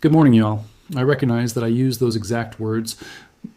Good morning, y'all. I recognize that I used those exact words.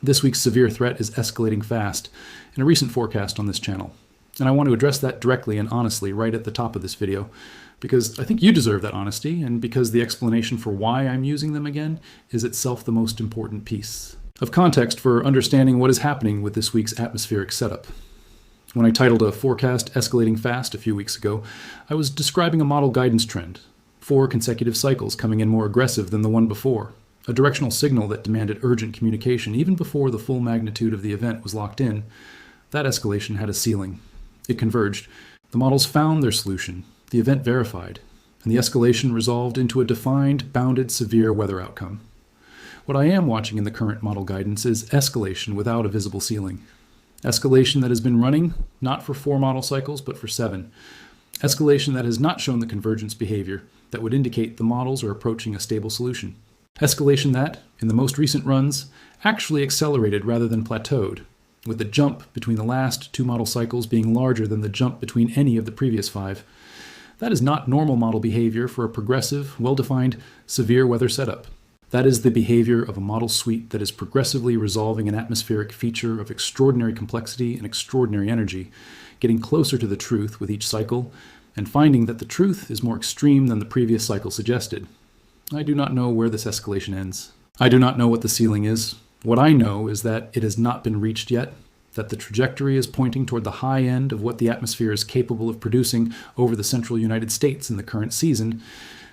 This week's severe threat is escalating fast in a recent forecast on this channel. And I want to address that directly and honestly right at the top of this video, because I think you deserve that honesty, and because the explanation for why I'm using them again is itself the most important piece of context for understanding what is happening with this week's atmospheric setup. When I titled a forecast Escalating Fast a few weeks ago, I was describing a model guidance trend. 4 consecutive cycles coming in more aggressive than the one before, a directional signal that demanded urgent communication even before the full magnitude of the event was locked in. That escalation had a ceiling. It converged. The models found their solution, the event verified, and the escalation resolved into a defined, bounded, severe weather outcome. What I am watching in the current model guidance is escalation without a visible ceiling. Escalation that has been running not for 4 model cycles, but for 7. Escalation that has not shown the convergence behavior that would indicate the models are approaching a stable solution. Escalation that, in the most recent runs, actually accelerated rather than plateaued, with the jump between the last 2 model cycles being larger than the jump between any of the previous 5. That is not normal model behavior for a progressive, well-defined, severe weather setup. That is the behavior of a model suite that is progressively resolving an atmospheric feature of extraordinary complexity and extraordinary energy, getting closer to the truth with each cycle, and finding that the truth is more extreme than the previous cycle suggested. I do not know where this escalation ends. I do not know what the ceiling is. What I know is that it has not been reached yet, that the trajectory is pointing toward the high end of what the atmosphere is capable of producing over the central United States in the current season,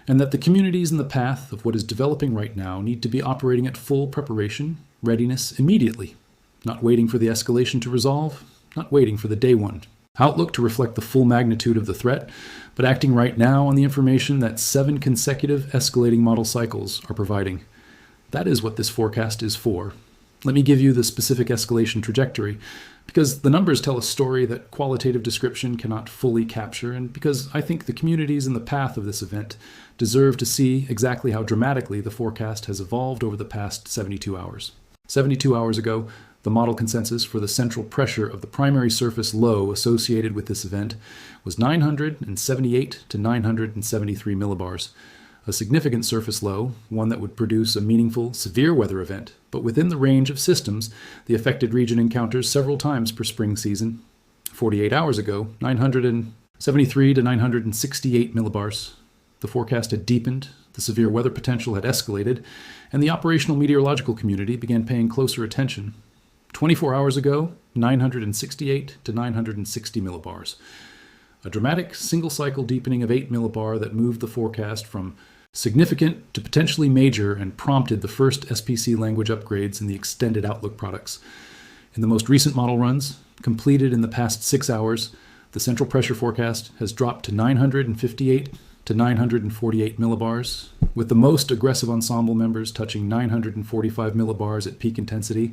and that the communities in the path of what is developing right now need to be operating at full preparation, readiness immediately, not waiting for the escalation to resolve, not waiting for the day one outlook to reflect the full magnitude of the threat, but acting right now on the information that 7 consecutive escalating model cycles are providing. That is what this forecast is for. Let me give you the specific escalation trajectory, because the numbers tell a story that qualitative description cannot fully capture, and because I think the communities in the path of this event deserve to see exactly how dramatically the forecast has evolved over the past 72 hours. 72 hours ago, the model consensus for the central pressure of the primary surface low associated with this event was 978 to 973 millibars, a significant surface low, one that would produce a meaningful, severe weather event, but within the range of systems the affected region encounters several times per spring season. 48 hours ago, 973 to 968 millibars. The forecast had deepened, the severe weather potential had escalated, and the operational meteorological community began paying closer attention. 24 hours ago, 968 to 960 millibars. A dramatic single-cycle deepening of 8 millibar that moved the forecast from significant to potentially major and prompted the first SPC language upgrades in the extended Outlook products. In the most recent model runs, completed in the past 6 hours, the central pressure forecast has dropped to 958 to 948 millibars, with the most aggressive ensemble members touching 945 millibars at peak intensity,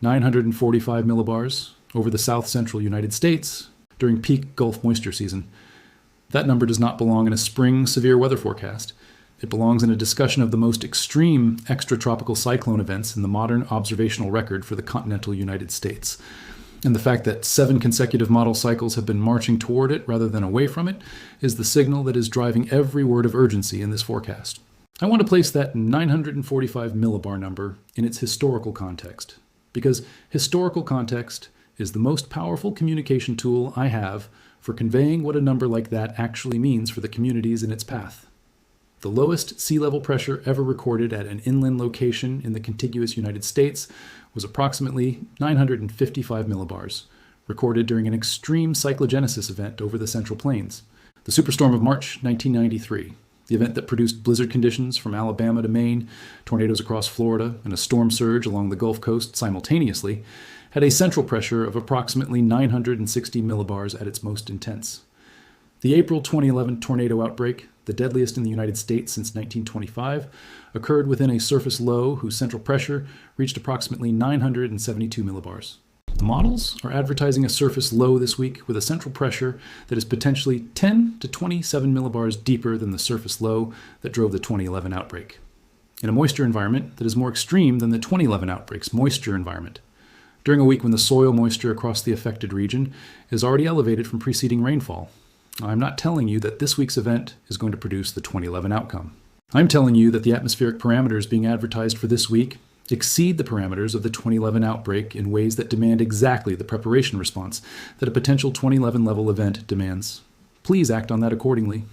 945 millibars over the south-central United States during peak Gulf moisture season. That number does not belong in a spring severe weather forecast. It belongs in a discussion of the most extreme extratropical cyclone events in the modern observational record for the continental United States. And the fact that 7 consecutive model cycles have been marching toward it rather than away from it is the signal that is driving every word of urgency in this forecast. I want to place that 945 millibar number in its historical context, because historical context is the most powerful communication tool I have for conveying what a number like that actually means for the communities in its path. The lowest sea level pressure ever recorded at an inland location in the contiguous United States was approximately 955 millibars, recorded during an extreme cyclogenesis event over the Central Plains, the superstorm of March 1993. The event that produced blizzard conditions from Alabama to Maine, tornadoes across Florida, and a storm surge along the Gulf Coast simultaneously, had a central pressure of approximately 960 millibars at its most intense. The April 2011 tornado outbreak, the deadliest in the United States since 1925, occurred within a surface low whose central pressure reached approximately 972 millibars. The models are advertising a surface low this week with a central pressure that is potentially 10 to 27 millibars deeper than the surface low that drove the 2011 outbreak, in a moisture environment that is more extreme than the 2011 outbreak's moisture environment, during a week when the soil moisture across the affected region is already elevated from preceding rainfall. I'm not telling you that this week's event is going to produce the 2011 outcome. I'm telling you that the atmospheric parameters being advertised for this week exceed the parameters of the 2011 outbreak in ways that demand exactly the preparation response that a potential 2011 level event demands. Please act on that accordingly.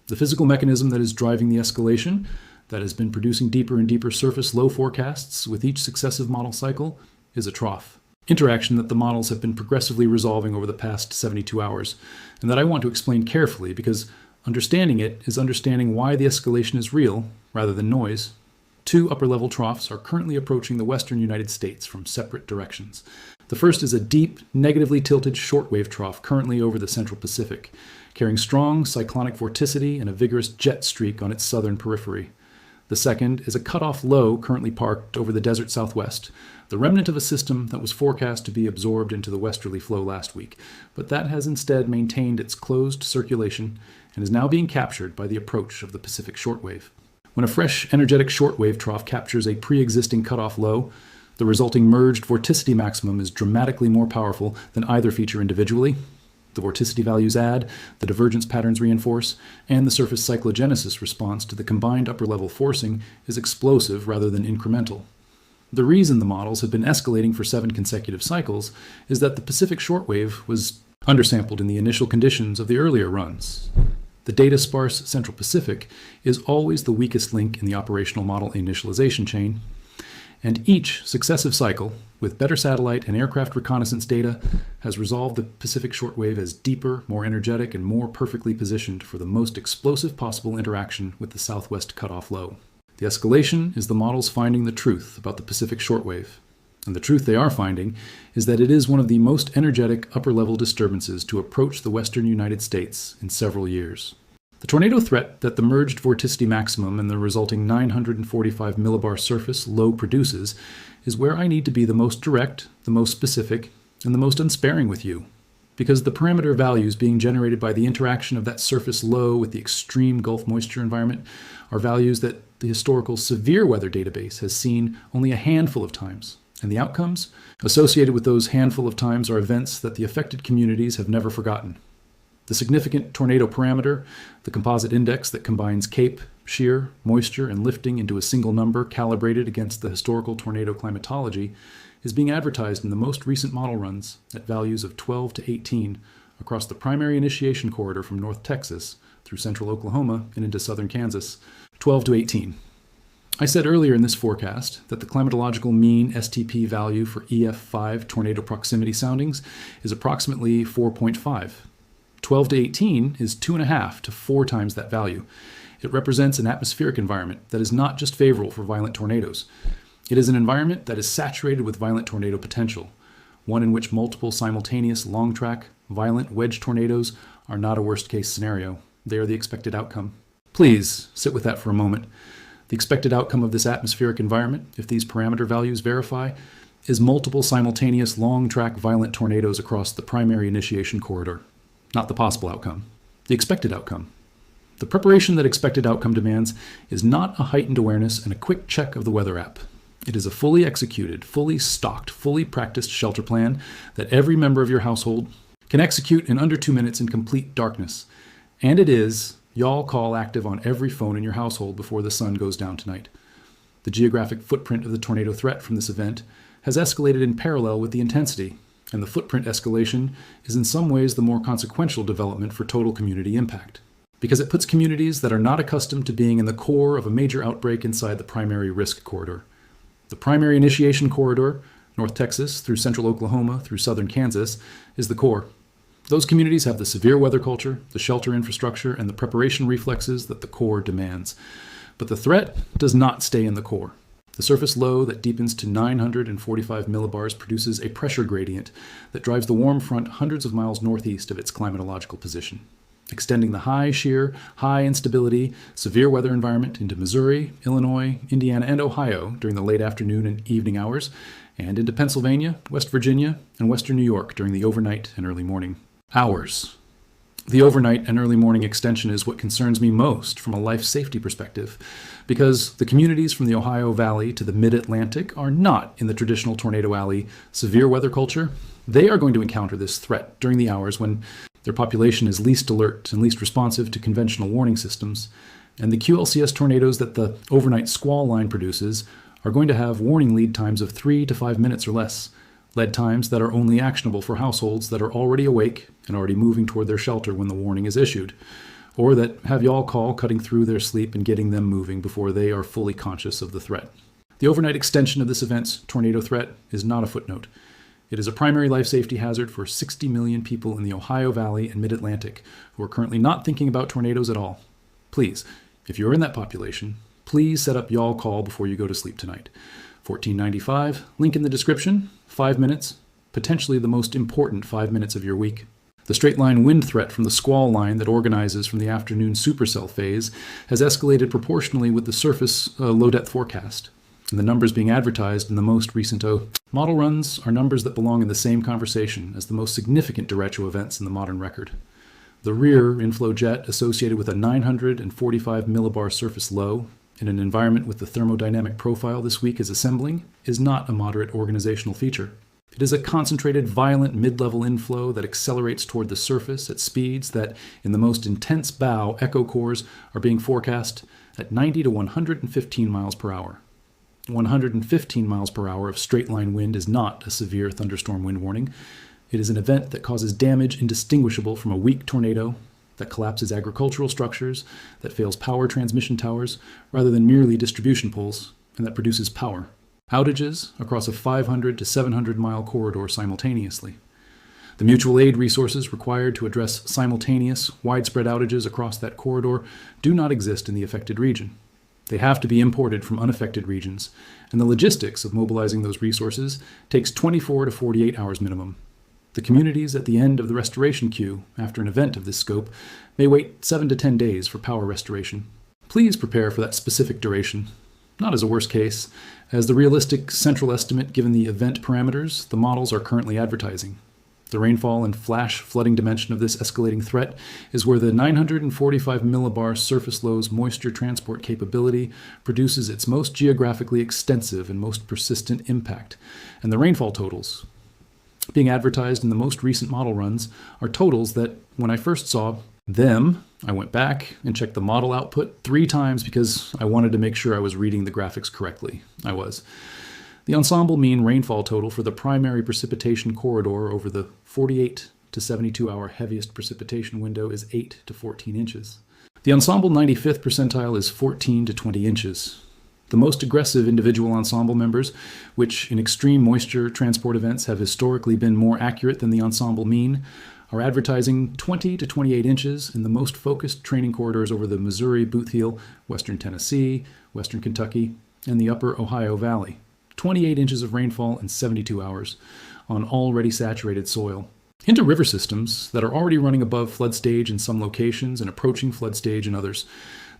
The physical mechanism that is driving the escalation, that has been producing deeper and deeper surface low forecasts with each successive model cycle, is a trough. Interaction that the models have been progressively resolving over the past 72 hours, and that I want to explain carefully because understanding it is understanding why the escalation is real rather than noise. Two upper-level troughs are currently approaching the western United States from separate directions. The first is a deep, negatively tilted shortwave trough currently over the central Pacific, carrying strong cyclonic vorticity and a vigorous jet streak on its southern periphery. The second is a cutoff low currently parked over the desert southwest, the remnant of a system that was forecast to be absorbed into the westerly flow last week, but that has instead maintained its closed circulation and is now being captured by the approach of the Pacific shortwave. When a fresh, energetic shortwave trough captures a pre-existing cutoff low, the resulting merged vorticity maximum is dramatically more powerful than either feature individually. The vorticity values add, the divergence patterns reinforce, and the surface cyclogenesis response to the combined upper-level forcing is explosive rather than incremental. The reason the models have been escalating for 7 consecutive cycles is that the Pacific shortwave was undersampled in the initial conditions of the earlier runs. The data-sparse Central Pacific is always the weakest link in the operational model initialization chain, and each successive cycle, with better satellite and aircraft reconnaissance data, has resolved the Pacific shortwave as deeper, more energetic, and more perfectly positioned for the most explosive possible interaction with the southwest cutoff low. The escalation is the models finding the truth about the Pacific shortwave. And the truth they are finding is that it is one of the most energetic upper-level disturbances to approach the western United States in several years. The tornado threat that the merged vorticity maximum and the resulting 945 millibar surface low produces is where I need to be the most direct, the most specific, and the most unsparing with you. Because the parameter values being generated by the interaction of that surface low with the extreme Gulf moisture environment are values that the historical severe weather database has seen only a handful of times. And the outcomes associated with those handful of times are events that the affected communities have never forgotten. The significant tornado parameter, the composite index that combines CAPE, shear, moisture, and lifting into a single number calibrated against the historical tornado climatology, is being advertised in the most recent model runs at values of 12 to 18 across the primary initiation corridor from North Texas through central Oklahoma and into southern Kansas. 12 to 18. I said earlier in this forecast that the climatological mean STP value for EF5 tornado proximity soundings is approximately 4.5. 12 to 18 is 2.5 to 4 times that value. It represents an atmospheric environment that is not just favorable for violent tornadoes. It is an environment that is saturated with violent tornado potential, one in which multiple simultaneous long-track, violent wedge tornadoes are not a worst-case scenario. They are the expected outcome. Please sit with that for a moment. The expected outcome of this atmospheric environment, if these parameter values verify, is multiple simultaneous long-track violent tornadoes across the primary initiation corridor. Not the possible outcome, the expected outcome. The preparation that expected outcome demands is not a heightened awareness and a quick check of the weather app. It is a fully executed, fully stocked, fully practiced shelter plan that every member of your household can execute in under 2 minutes in complete darkness. And it is y'all call active on every phone in your household before the sun goes down tonight. The geographic footprint of the tornado threat from this event has escalated in parallel with the intensity, and the footprint escalation is in some ways the more consequential development for total community impact, because it puts communities that are not accustomed to being in the core of a major outbreak inside the primary risk corridor. The primary initiation corridor, North Texas through central Oklahoma through southern Kansas, is the core. Those communities have the severe weather culture, the shelter infrastructure, and the preparation reflexes that the core demands. But the threat does not stay in the core. The surface low that deepens to 945 millibars produces a pressure gradient that drives the warm front hundreds of miles northeast of its climatological position, extending the high shear, high instability, severe weather environment into Missouri, Illinois, Indiana, and Ohio during the late afternoon and evening hours, and into Pennsylvania, West Virginia, and western New York during the overnight and early morning hours. The overnight and early morning extension is what concerns me most from a life safety perspective, because the communities from the Ohio Valley to the mid-Atlantic are not in the traditional Tornado Alley severe weather culture. They are going to encounter this threat during the hours when their population is least alert and least responsive to conventional warning systems, And the QLCS tornadoes that the overnight squall line produces are going to have warning lead times of 3 to 5 minutes or less, lead times that are only actionable for households that are already awake and already moving toward their shelter when the warning is issued, or that have y'all call cutting through their sleep and getting them moving before they are fully conscious of the threat. The overnight extension of this event's tornado threat is not a footnote. It is a primary life safety hazard for 60 million people in the Ohio Valley and Mid-Atlantic who are currently not thinking about tornadoes at all. Please, if you're in that population, please set up y'all call before you go to sleep tonight. $14.95, link in the description, 5 minutes, potentially the most important 5 minutes of your week. The straight-line wind threat from the squall line that organizes from the afternoon supercell phase has escalated proportionally with the surface low-depth forecast. And the numbers being advertised in the most recent model runs are numbers that belong in the same conversation as the most significant derecho events in the modern record. The rear inflow jet associated with a 945 millibar surface low in an environment with the thermodynamic profile this week is assembling is not a moderate organizational feature. It is a concentrated, violent mid-level inflow that accelerates toward the surface at speeds that, in the most intense bow echo cores, are being forecast at 90 to 115 miles per hour. 115 miles per hour of straight-line wind is not a severe thunderstorm wind warning. It is an event that causes damage indistinguishable from a weak tornado, that collapses agricultural structures, that fails power transmission towers, rather than merely distribution poles, and that produces power. Outages across a 500 to 700 mile corridor simultaneously. The mutual aid resources required to address simultaneous, widespread outages across that corridor do not exist in the affected region. They have to be imported from unaffected regions, and the logistics of mobilizing those resources takes 24 to 48 hours minimum. The communities at the end of the restoration queue after an event of this scope may wait 7 to 10 days for power restoration. Please prepare for that specific duration, not as a worst case, as the realistic central estimate given the event parameters the models are currently advertising. The rainfall and flash flooding dimension of this escalating threat is where the 945 millibar surface low's moisture transport capability produces its most geographically extensive and most persistent impact, and the rainfall totals being advertised in the most recent model runs are totals that, when I first saw them, I went back and checked the model output 3 times because I wanted to make sure I was reading the graphics correctly. I was. The ensemble mean rainfall total for the primary precipitation corridor over the 48 to 72 hour heaviest precipitation window is 8 to 14 inches. The ensemble 95th percentile is 14 to 20 inches. The most aggressive individual ensemble members, which in extreme moisture transport events have historically been more accurate than the ensemble mean, are advertising 20 to 28 inches in the most focused training corridors over the Missouri, Bootheel, western Tennessee, western Kentucky, and the upper Ohio Valley. 28 inches of rainfall in 72 hours on already saturated soil. Into river systems that are already running above flood stage in some locations and approaching flood stage in others.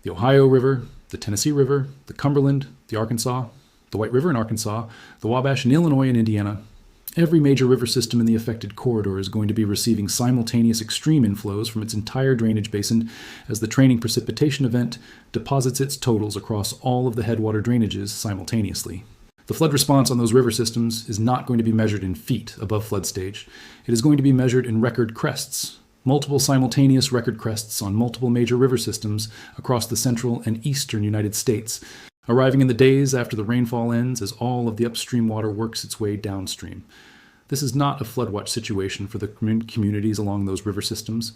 The Ohio River, the Tennessee River, the Cumberland, the Arkansas, the White River in Arkansas, the Wabash in Illinois and Indiana. Every major river system in the affected corridor is going to be receiving simultaneous extreme inflows from its entire drainage basin as the training precipitation event deposits its totals across all of the headwater drainages simultaneously. The flood response on those river systems is not going to be measured in feet above flood stage. It is going to be measured in record crests, multiple simultaneous record crests on multiple major river systems across the central and eastern United States, arriving in the days after the rainfall ends as all of the upstream water works its way downstream. This is not a flood watch situation for the communities along those river systems.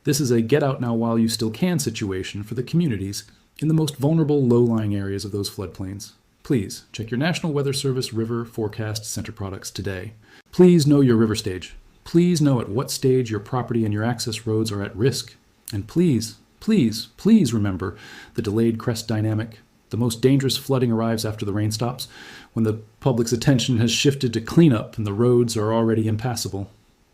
This is a get out now while you still can situation for the communities in the most vulnerable low-lying areas of those floodplains. Please check your National Weather Service River Forecast Center products today. Please know your river stage. Please know at what stage your property and your access roads are at risk. And please, please, please remember the delayed crest dynamic. The most dangerous flooding arrives after the rain stops, when the public's attention has shifted to cleanup and the roads are already impassable.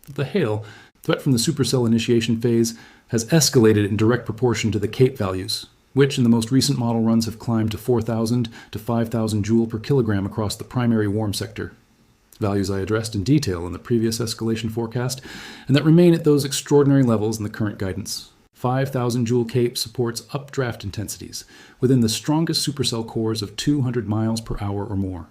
The hail, threat from the supercell initiation phase, has escalated in direct proportion to the CAPE values, which in the most recent model runs have climbed to 4,000 to 5,000 joule per kilogram across the primary warm sector. Values I addressed in detail in the previous escalation forecast, and that remain at those extraordinary levels in the current guidance. 5,000 joule CAPE supports updraft intensities within the strongest supercell cores of 200 miles per hour or more.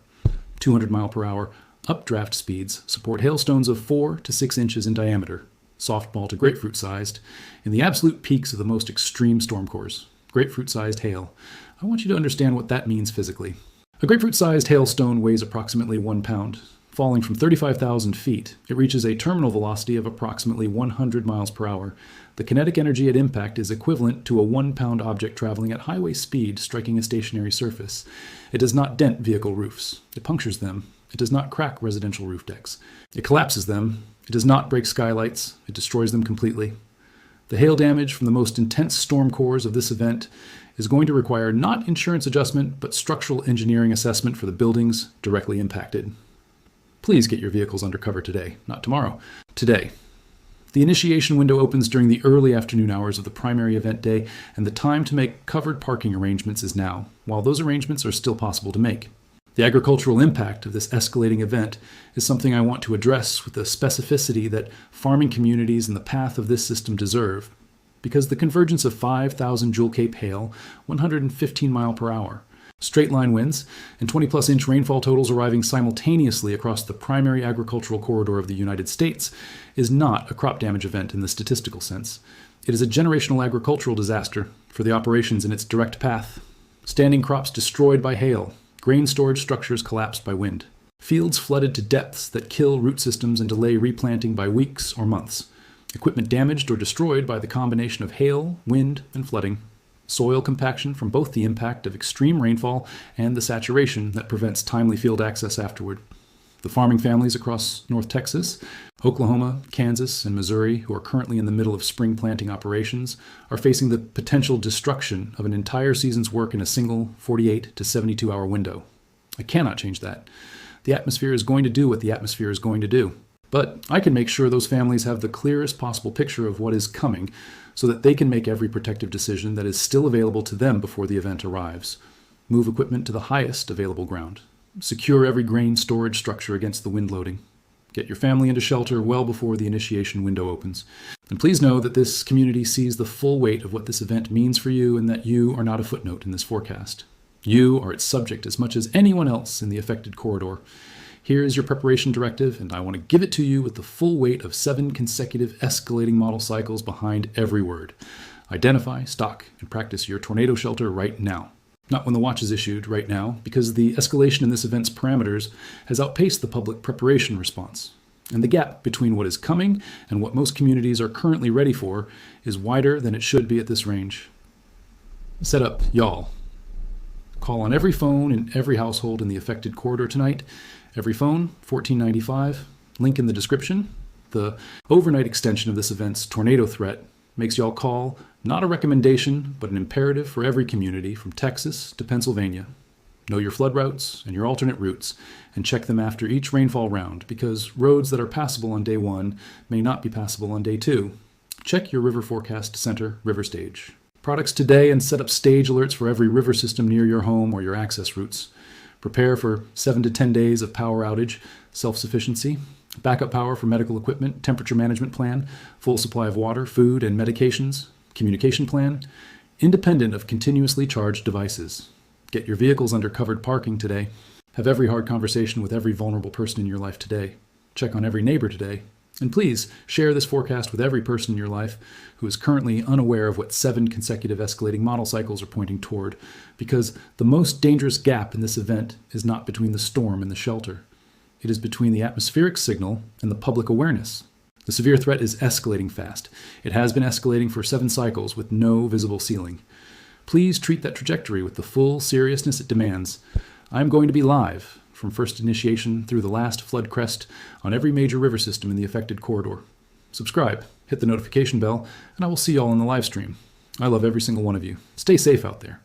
200 mile per hour updraft speeds support hailstones of 4 to 6 inches in diameter, softball to grapefruit sized, in the absolute peaks of the most extreme storm cores. grapefruit-sized hail. I want you to understand what that means physically. A grapefruit-sized hailstone weighs approximately 1 pound. Falling from 35,000 feet, it reaches a terminal velocity of approximately 100 miles per hour. The kinetic energy at impact is equivalent to a 1-pound object traveling at highway speed striking a stationary surface. It does not dent vehicle roofs. It punctures them. It does not crack residential roof decks. It collapses them. It does not break skylights. It destroys them completely. The hail damage from the most intense storm cores of this event is going to require not insurance adjustment, but structural engineering assessment for the buildings directly impacted. Please get your vehicles under cover today, not tomorrow. Today. The initiation window opens during the early afternoon hours of the primary event day, and the time to make covered parking arrangements is now, while those arrangements are still possible to make. The agricultural impact of this escalating event is something I want to address with the specificity that farming communities in the path of this system deserve, because the convergence of 5,000 Jewel Cape hail, 115 mile per hour, straight line winds, and 20-plus inch rainfall totals arriving simultaneously across the primary agricultural corridor of the United States is not a crop damage event in the statistical sense. It is a generational agricultural disaster for the operations in its direct path. Standing crops destroyed by hail, grain storage structures collapsed by wind, fields flooded to depths that kill root systems and delay replanting by weeks or months, equipment damaged or destroyed by the combination of hail, wind, and flooding, soil compaction from both the impact of extreme rainfall and the saturation that prevents timely field access afterward. The farming families across North Texas, Oklahoma, Kansas, and Missouri who are currently in the middle of spring planting operations are facing the potential destruction of an entire season's work in a single 48 to 72-hour window. I cannot change that. The atmosphere is going to do what the atmosphere is going to do. But I can make sure those families have the clearest possible picture of what is coming so that they can make every protective decision that is still available to them before the event arrives. Move equipment to the highest available ground. Secure every grain storage structure against the wind loading. Get your family into shelter well before the initiation window opens. And please know that this community sees the full weight of what this event means for you and that you are not a footnote in this forecast. You are its subject as much as anyone else in the affected corridor. Here is your preparation directive, and I want to give it to you with the full weight of 7 consecutive escalating model cycles behind every word. Identify, stock, and practice your tornado shelter right now. Not when the watch is issued, right now, because the escalation in this event's parameters has outpaced the public preparation response. And the gap between what is coming and what most communities are currently ready for is wider than it should be at this range. Set up, y'all. Call on every phone in every household in the affected corridor tonight. Every phone, $14.95. Link in the description. The overnight extension of this event's tornado threat makes y'all call not a recommendation, but an imperative for every community from Texas to Pennsylvania. Know your flood routes and your alternate routes, and check them after each rainfall round, because roads that are passable on day 1 may not be passable on day 2. Check your River Forecast Center river stage. Products today and set up stage alerts for every river system near your home or your access routes. Prepare for 7 to 10 days of power outage, self-sufficiency, backup power for medical equipment, temperature management plan, full supply of water, food, and medications, communication plan, independent of continuously charged devices. Get your vehicles under covered parking today. Have every hard conversation with every vulnerable person in your life today. Check on every neighbor today. And please share this forecast with every person in your life who is currently unaware of what 7 consecutive escalating model cycles are pointing toward, because the most dangerous gap in this event is not between the storm and the shelter. It is between the atmospheric signal and the public awareness. The severe threat is escalating fast. It has been escalating for 7 cycles with no visible ceiling. Please treat that trajectory with the full seriousness it demands. I'm going to be live from first initiation through the last flood crest on every major river system in the affected corridor. Subscribe, hit the notification bell, and I will see y'all in the live stream. I love every single one of you. Stay safe out there.